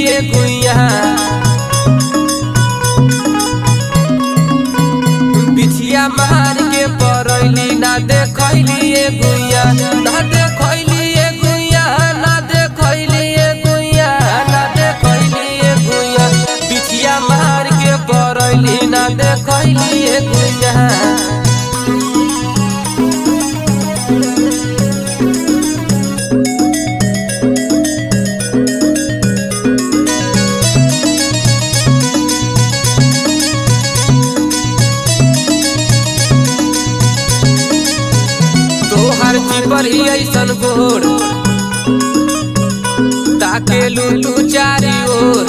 लिए गुइया बिछिया मार के परैली ना देखैली गुइया ना देखैली गुइया ना देखैली गुइया ना देखैली गुइया बिछिया मार के परैली ना देखैली गुइया। तोहर चिपर ऐसन गोर ताके लू चारी ओर